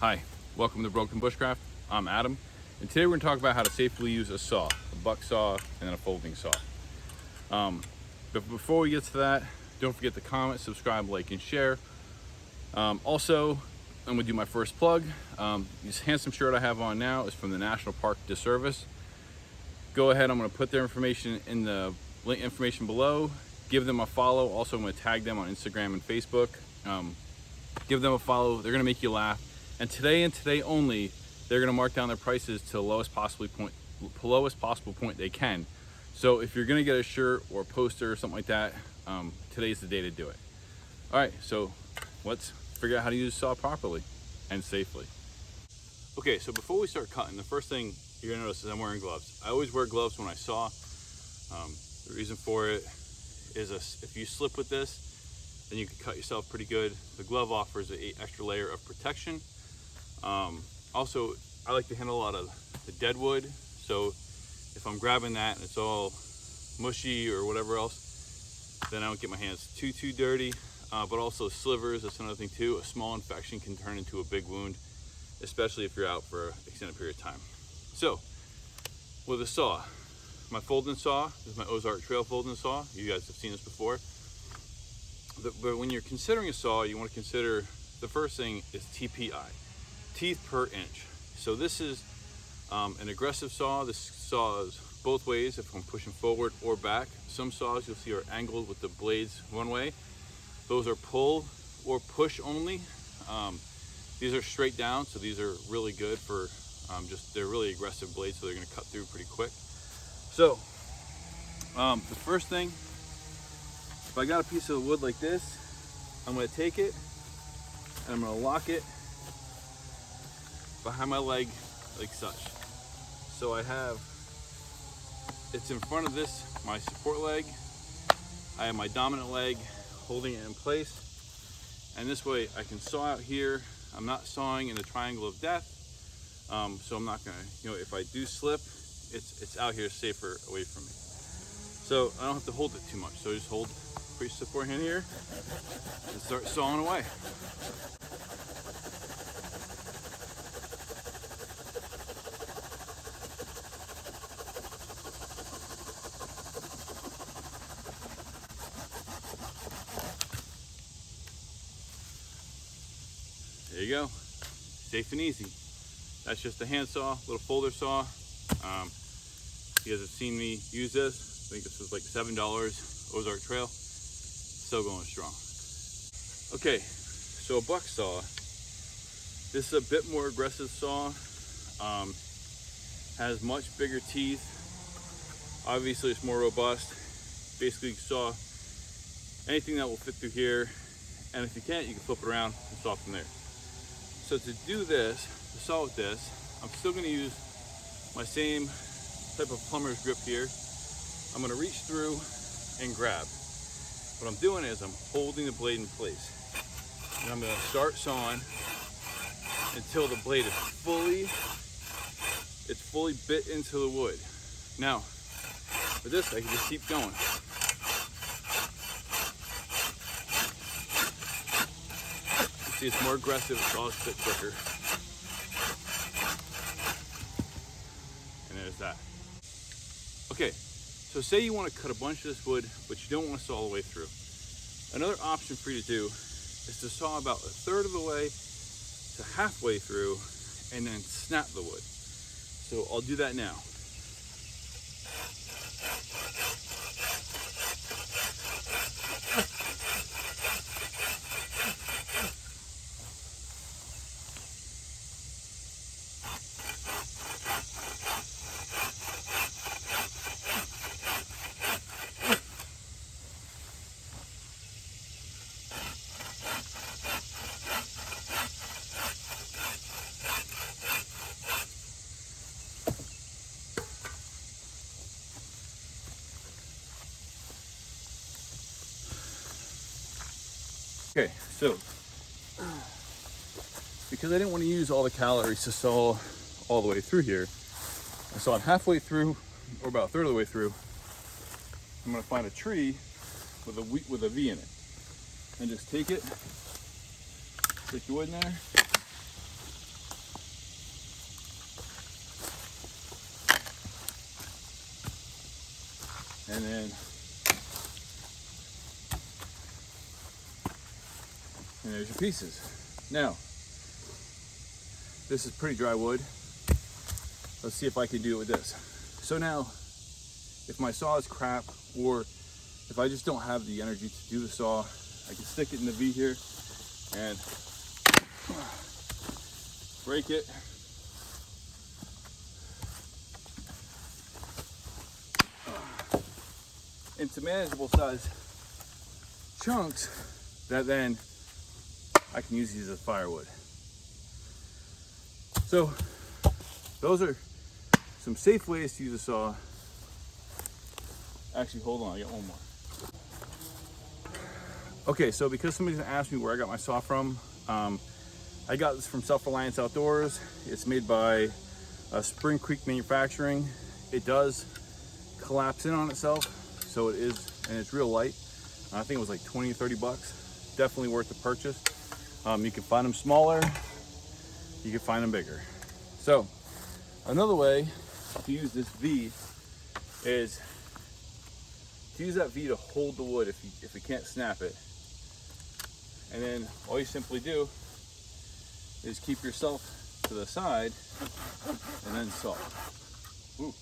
Hi, welcome to Broken Bushcraft. I'm Adam, and today we're going to talk about how to safely use a saw, a buck saw, and then a folding saw. But before we get to that, don't forget to comment, subscribe, like, and share. Also, I'm going to do my first plug. This handsome shirt I have on now is from the National Park Disservice. Go ahead, I'm going to put their information in the link information below. Give them a follow. Also, I'm going to tag them on Instagram and Facebook. Give them a follow. They're going to make you laugh. And today only, they're going to mark down their prices to the lowest possible point they can. So if you're going to get a shirt or a poster or something like that, today's the day to do it. All right, so let's figure out how to use a saw properly and safely. Okay, so before we start cutting, the first thing you're going to notice is I'm wearing gloves. I always wear gloves when I saw. The reason for it is if you slip with this, then you can cut yourself pretty good. The glove offers an extra layer of protection. Also, I like to handle a lot of the dead wood, so if I'm grabbing that and it's all mushy or whatever else, then I don't get my hands too dirty. But also slivers, that's another thing too. A small infection can turn into a big wound, especially if you're out for an extended period of time. So, with a saw, my folding saw, this is my Ozark Trail folding saw. You guys have seen this before. But when you're considering a saw, you want to consider the first thing is TPI, teeth per inch. So this is an aggressive saw. This saws both ways if I'm pushing forward or back. Some saws you'll see are angled with the blades one way. Those are pull or push only. These are straight down, so these are really good for they're really aggressive blades, so they're going to cut through pretty quick. So the first thing, if I got a piece of wood like this, I'm going to take it and I'm going to lock it behind my leg like such. So it's in front of this, my support leg. I have my dominant leg holding it in place, and this way I can saw out here. I'm not sawing in the triangle of death, so I'm not gonna, if I do slip, it's out here safer away from me. So I don't have to hold it too much. So just put your support hand here and start sawing away. There you go, safe and easy. That's just a hand saw, little folder saw. You guys have seen me use this. I think this was like $7, Ozark Trail. Still going strong. Okay, so a buck saw. This is a bit more aggressive saw. Has much bigger teeth. Obviously it's more robust. Basically you can saw anything that will fit through here. And if you can't, you can flip it around and saw from there. So to do this, to saw with this, I'm still going to use my same type of plumber's grip here. I'm going to reach through and grab. What I'm doing is I'm holding the blade in place. And I'm going to start sawing until the blade is fully bit into the wood. Now, for this, I can just keep going. See, it's more aggressive, it's all a bit quicker. And there's that. Okay, so say you want to cut a bunch of this wood, but you don't want to saw all the way through. Another option for you to do is to saw about a third of the way to halfway through and then snap the wood. So I'll do that now. Okay, so because I didn't want to use all the calories to saw all the way through here, I sawed halfway through, or about a third of the way through. I'm going to find a tree with a V in it, and just take it, stick the wood in there, And then there's your pieces. Now, this is pretty dry wood. Let's see if I can do it with this. So now, if my saw is crap, or if I just don't have the energy to do the saw, I can stick it in the V here and break it. Into manageable size chunks that then I can use these as firewood. So those are some safe ways to use a saw. Actually, hold on, I got one more. Okay, so because somebody's gonna ask me where I got my saw from, I got this from Self-Reliance Outdoors. It's made by Spring Creek Manufacturing. It does collapse in on itself, so it is, and it's real light. I think it was like 20 or 30 bucks. Definitely worth the purchase. You can find them smaller, you can find them bigger. So another way to use this V is to use that V to hold the wood if you can't snap it. And then all you simply do is keep yourself to the side and then saw. Ooh.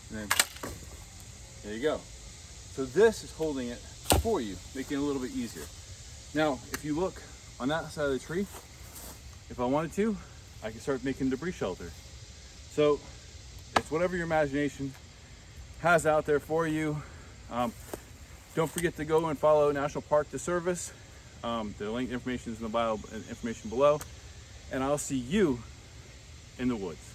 And then there you go. So this is holding it for you, making it a little bit easier. Now, if you look on that side of the tree, if I wanted to, I can start making debris shelter. So it's whatever your imagination has out there for you. Don't forget to go and follow National Park Disservice. The link information is in the bio information below. And I'll see you in the woods.